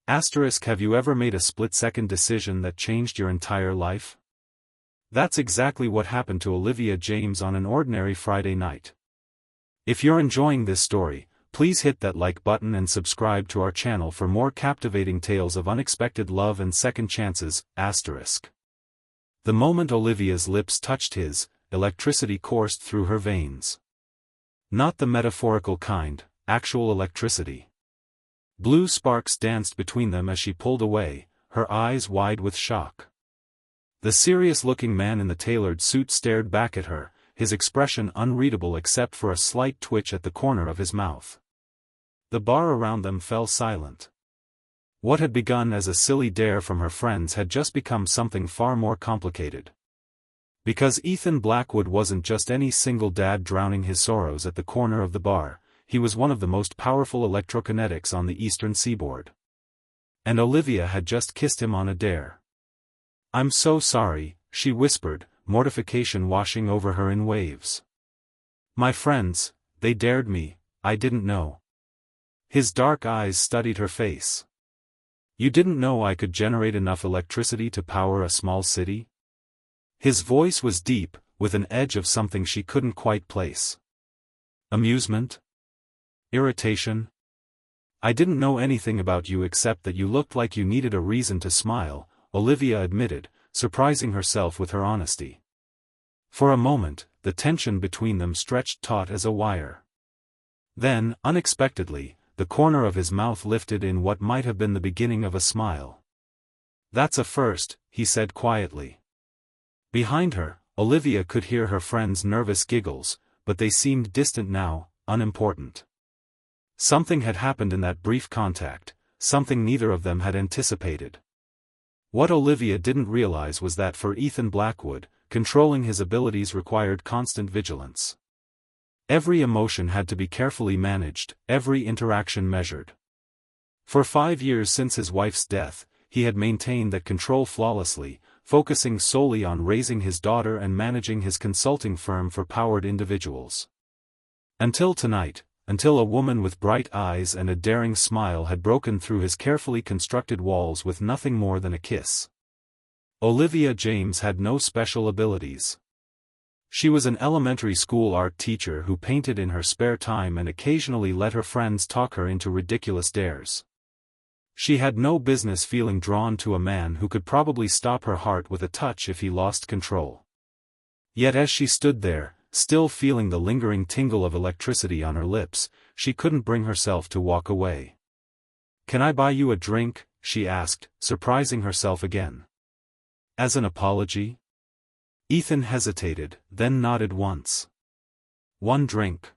Have you ever made a split-second decision that changed your entire life? That's exactly what happened to Olivia James on an ordinary Friday night. If you're enjoying this story, please hit that like button and subscribe to our channel for more captivating tales of unexpected love and second chances. The moment Olivia's lips touched his, electricity coursed through her veins. Not the metaphorical kind, actual electricity. Blue sparks danced between them as she pulled away, her eyes wide with shock. The serious-looking man in the tailored suit stared back at her, his expression unreadable except for a slight twitch at the corner of his mouth. The bar around them fell silent. What had begun as a silly dare from her friends had just become something far more complicated. Because Ethan Blackwood wasn't just any single dad drowning his sorrows at the corner of the bar, he was one of the most powerful electrokinetics on the eastern seaboard. And Olivia had just kissed him on a dare. "I'm so sorry," she whispered, mortification washing over her in waves. "My friends, they dared me, I didn't know." His dark eyes studied her face. "You didn't know I could generate enough electricity to power a small city?" His voice was deep, with an edge of something she couldn't quite place. Amusement? Irritation? "I didn't know anything about you except that you looked like you needed a reason to smile," Olivia admitted, surprising herself with her honesty. For a moment, the tension between them stretched taut as a wire. Then, unexpectedly, the corner of his mouth lifted in what might have been the beginning of a smile. "That's a first," he said quietly. Behind her, Olivia could hear her friend's nervous giggles, but they seemed distant now, unimportant. Something had happened in that brief contact, something neither of them had anticipated. What Olivia didn't realize was that for Ethan Blackwood, controlling his abilities required constant vigilance. Every emotion had to be carefully managed, every interaction measured. For 5 years since his wife's death, he had maintained that control flawlessly, focusing solely on raising his daughter and managing his consulting firm for powered individuals. Until tonight, until a woman with bright eyes and a daring smile had broken through his carefully constructed walls with nothing more than a kiss. Olivia James had no special abilities. She was an elementary school art teacher who painted in her spare time and occasionally let her friends talk her into ridiculous dares. She had no business feeling drawn to a man who could probably stop her heart with a touch if he lost control. Yet as she stood there, still feeling the lingering tingle of electricity on her lips, she couldn't bring herself to walk away. "Can I buy you a drink?" she asked, surprising herself again. "As an apology?" Ethan hesitated, then nodded once. "One drink."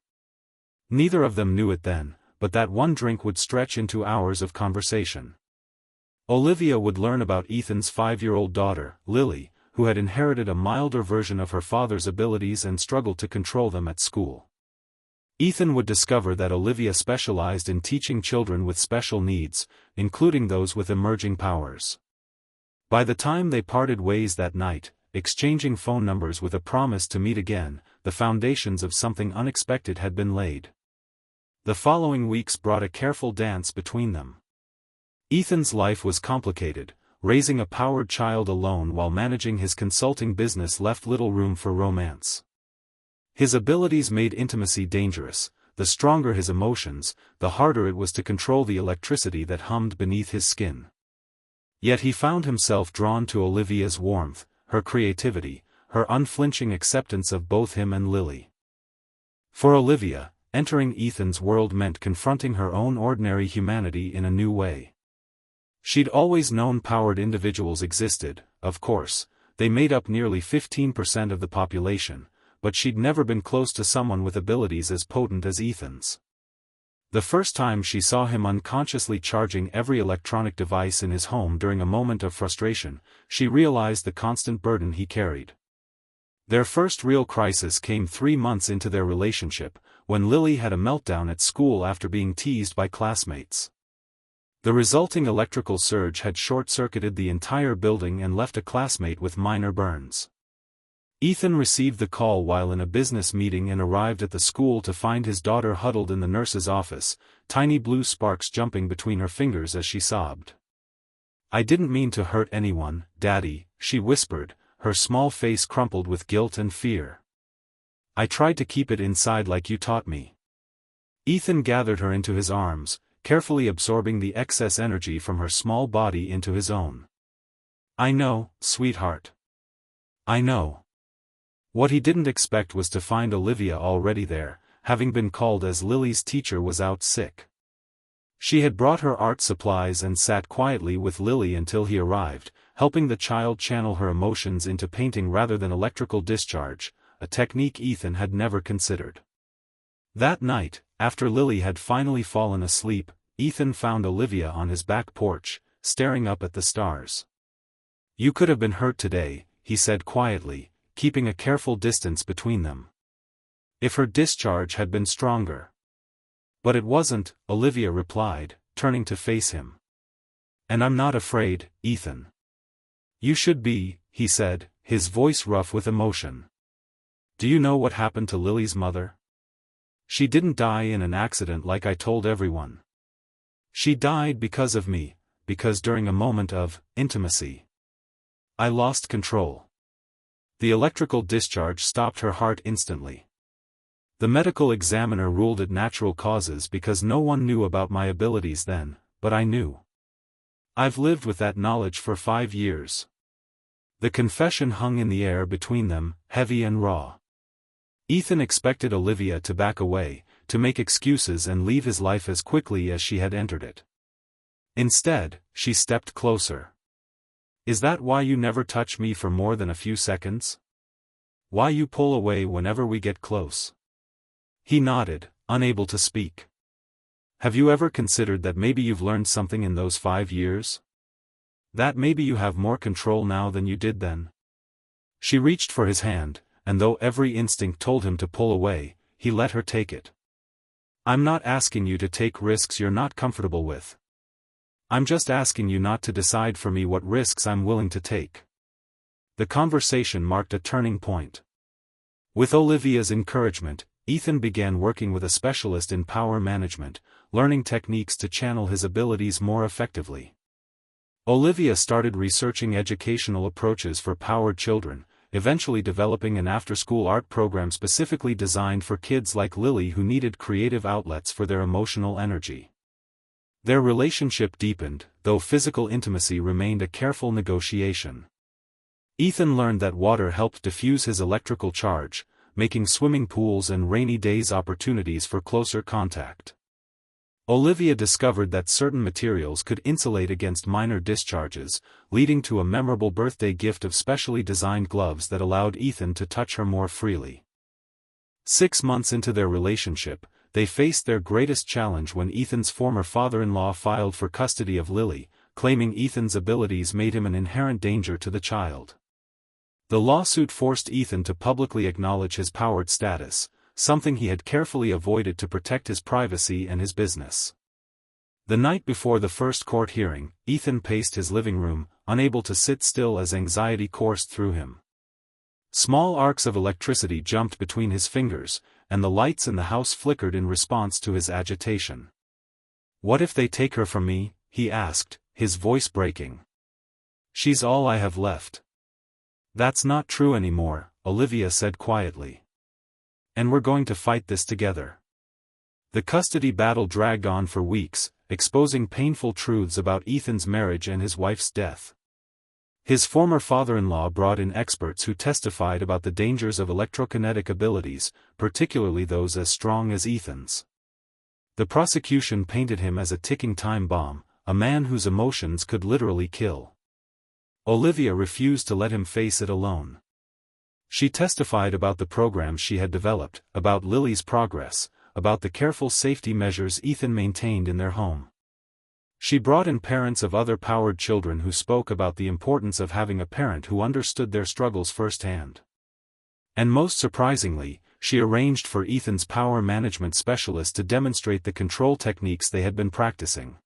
Neither of them knew it then, but that one drink would stretch into hours of conversation. Olivia would learn about Ethan's 5-year-old daughter, Lily, who had inherited a milder version of her father's abilities and struggled to control them at school. Ethan would discover that Olivia specialized in teaching children with special needs, including those with emerging powers. By the time they parted ways that night, exchanging phone numbers with a promise to meet again, the foundations of something unexpected had been laid. The following weeks brought a careful dance between them. Ethan's life was complicated. Raising a powered child alone while managing his consulting business left little room for romance. His abilities made intimacy dangerous. The stronger his emotions, the harder it was to control the electricity that hummed beneath his skin. Yet he found himself drawn to Olivia's warmth, her creativity, her unflinching acceptance of both him and Lily. For Olivia, entering Ethan's world meant confronting her own ordinary humanity in a new way. She'd always known powered individuals existed, of course, they made up nearly 15% of the population, but she'd never been close to someone with abilities as potent as Ethan's. The first time she saw him unconsciously charging every electronic device in his home during a moment of frustration, she realized the constant burden he carried. Their first real crisis came 3 months into their relationship, when Lily had a meltdown at school after being teased by classmates. The resulting electrical surge had short-circuited the entire building and left a classmate with minor burns. Ethan received the call while in a business meeting and arrived at the school to find his daughter huddled in the nurse's office, tiny blue sparks jumping between her fingers as she sobbed. "I didn't mean to hurt anyone, Daddy," she whispered, her small face crumpled with guilt and fear. "I tried to keep it inside like you taught me." Ethan gathered her into his arms, carefully absorbing the excess energy from her small body into his own. "I know, sweetheart. I know." What he didn't expect was to find Olivia already there, having been called as Lily's teacher was out sick. She had brought her art supplies and sat quietly with Lily until he arrived, helping the child channel her emotions into painting rather than electrical discharge, a technique Ethan had never considered. That night, after Lily had finally fallen asleep, Ethan found Olivia on his back porch, staring up at the stars. "You could have been hurt today," he said quietly, keeping a careful distance between them. "If her discharge had been stronger." "But it wasn't," Olivia replied, turning to face him. "And I'm not afraid, Ethan." "You should be," he said, his voice rough with emotion. "Do you know what happened to Lily's mother? She didn't die in an accident like I told everyone. She died because of me, because during a moment of intimacy, I lost control. The electrical discharge stopped her heart instantly. The medical examiner ruled it natural causes because no one knew about my abilities then, but I knew. I've lived with that knowledge for 5 years." The confession hung in the air between them, heavy and raw. Ethan expected Olivia to back away, to make excuses and leave his life as quickly as she had entered it. Instead, she stepped closer. "Is that why you never touch me for more than a few seconds? Why you pull away whenever we get close?" He nodded, unable to speak. "Have you ever considered that maybe you've learned something in those 5 years? That maybe you have more control now than you did then?" She reached for his hand, and though every instinct told him to pull away, he let her take it. "I'm not asking you to take risks you're not comfortable with. I'm just asking you not to decide for me what risks I'm willing to take." The conversation marked a turning point. With Olivia's encouragement, Ethan began working with a specialist in power management, learning techniques to channel his abilities more effectively. Olivia started researching educational approaches for powered children, eventually developing an after-school art program specifically designed for kids like Lily who needed creative outlets for their emotional energy. Their relationship deepened, though physical intimacy remained a careful negotiation. Ethan learned that water helped diffuse his electrical charge, making swimming pools and rainy days opportunities for closer contact. Olivia discovered that certain materials could insulate against minor discharges, leading to a memorable birthday gift of specially designed gloves that allowed Ethan to touch her more freely. 6 months into their relationship, they faced their greatest challenge when Ethan's former father-in-law filed for custody of Lily, claiming Ethan's abilities made him an inherent danger to the child. The lawsuit forced Ethan to publicly acknowledge his powered status, something he had carefully avoided to protect his privacy and his business. The night before the first court hearing, Ethan paced his living room, unable to sit still as anxiety coursed through him. Small arcs of electricity jumped between his fingers, and the lights in the house flickered in response to his agitation. "What if they take her from me?" he asked, his voice breaking. "She's all I have left." "That's not true anymore," Olivia said quietly. "And we're going to fight this together." The custody battle dragged on for weeks, exposing painful truths about Ethan's marriage and his wife's death. His former father-in-law brought in experts who testified about the dangers of electrokinetic abilities, particularly those as strong as Ethan's. The prosecution painted him as a ticking time bomb, a man whose emotions could literally kill. Olivia refused to let him face it alone. She testified about the programs she had developed, about Lily's progress, about the careful safety measures Ethan maintained in their home. She brought in parents of other powered children who spoke about the importance of having a parent who understood their struggles firsthand. And most surprisingly, she arranged for Ethan's power management specialist to demonstrate the control techniques they had been practicing.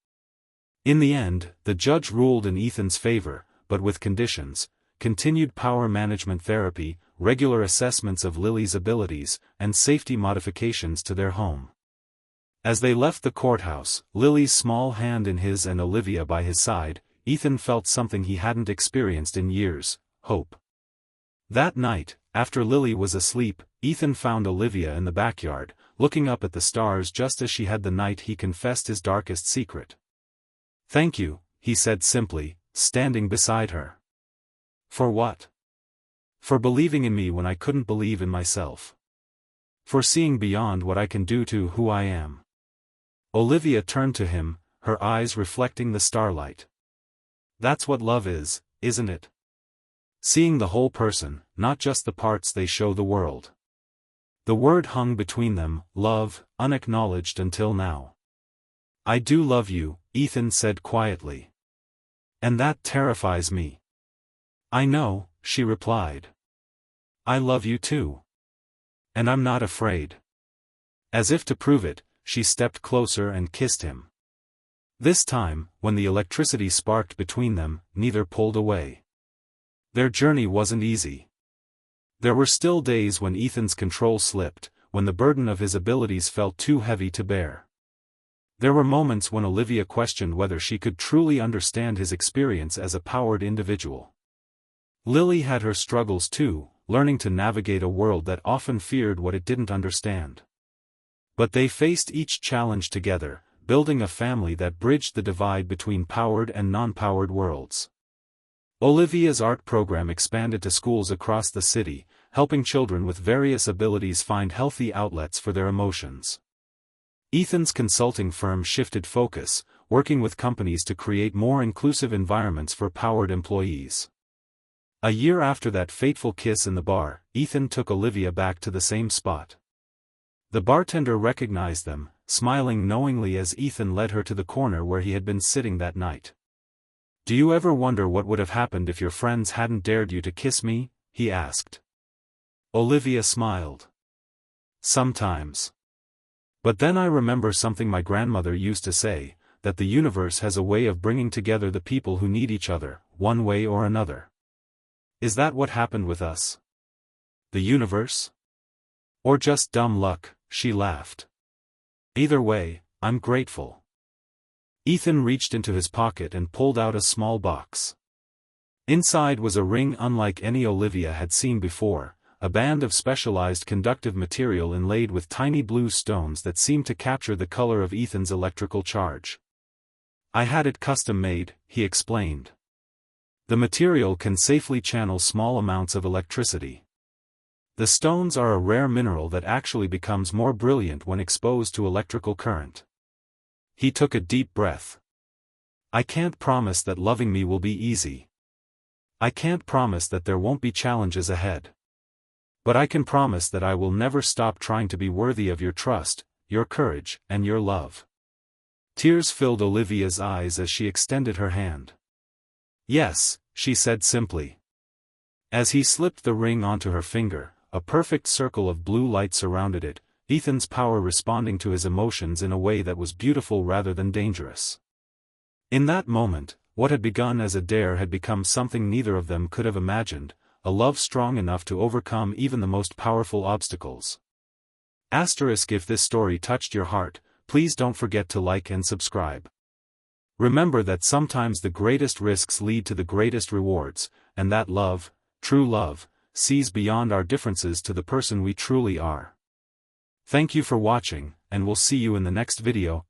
In the end, the judge ruled in Ethan's favor, but with conditions: continued power management therapy, regular assessments of Lily's abilities, and safety modifications to their home. As they left the courthouse, Lily's small hand in his and Olivia by his side, Ethan felt something he hadn't experienced in years: hope. That night, after Lily was asleep, Ethan found Olivia in the backyard, looking up at the stars just as she had the night he confessed his darkest secret. "Thank you," he said simply, standing beside her. "For what?" "For believing in me when I couldn't believe in myself. For seeing beyond what I can do to who I am." Olivia turned to him, her eyes reflecting the starlight. "That's what love is, isn't it? Seeing the whole person, not just the parts they show the world." The word hung between them, love, unacknowledged until now. "I do love you," Ethan said quietly. "And that terrifies me." "I know," she replied. "I love you too. And I'm not afraid." As if to prove it, she stepped closer and kissed him. This time, when the electricity sparked between them, neither pulled away. Their journey wasn't easy. There were still days when Ethan's control slipped, when the burden of his abilities felt too heavy to bear. There were moments when Olivia questioned whether she could truly understand his experience as a powered individual. Lily had her struggles too, learning to navigate a world that often feared what it didn't understand. But they faced each challenge together, building a family that bridged the divide between powered and non-powered worlds. Olivia's art program expanded to schools across the city, helping children with various abilities find healthy outlets for their emotions. Ethan's consulting firm shifted focus, working with companies to create more inclusive environments for powered employees. A year after that fateful kiss in the bar, Ethan took Olivia back to the same spot. The bartender recognized them, smiling knowingly as Ethan led her to the corner where he had been sitting that night. "Do you ever wonder what would have happened if your friends hadn't dared you to kiss me?" he asked. Olivia smiled. "Sometimes. But then I remember something my grandmother used to say, that the universe has a way of bringing together the people who need each other, one way or another." Is that what happened with us? The universe? Or just dumb luck? She laughed. "Either way, I'm grateful." Ethan reached into his pocket and pulled out a small box. Inside was a ring unlike any Olivia had seen before, a band of specialized conductive material inlaid with tiny blue stones that seemed to capture the color of Ethan's electrical charge. "I had it custom made," he explained. "The material can safely channel small amounts of electricity. The stones are a rare mineral that actually becomes more brilliant when exposed to electrical current." He took a deep breath. "I can't promise that loving me will be easy. I can't promise that there won't be challenges ahead. But I can promise that I will never stop trying to be worthy of your trust, your courage, and your love." Tears filled Olivia's eyes as she extended her hand. "Yes," she said simply. As he slipped the ring onto her finger, a perfect circle of blue light surrounded it, Ethan's power responding to his emotions in a way that was beautiful rather than dangerous. In that moment, what had begun as a dare had become something neither of them could have imagined, a love strong enough to overcome even the most powerful obstacles. If this story touched your heart, please don't forget to like and subscribe. Remember that sometimes the greatest risks lead to the greatest rewards, and that love, true love, sees beyond our differences to the person we truly are. Thank you for watching, and we'll see you in the next video.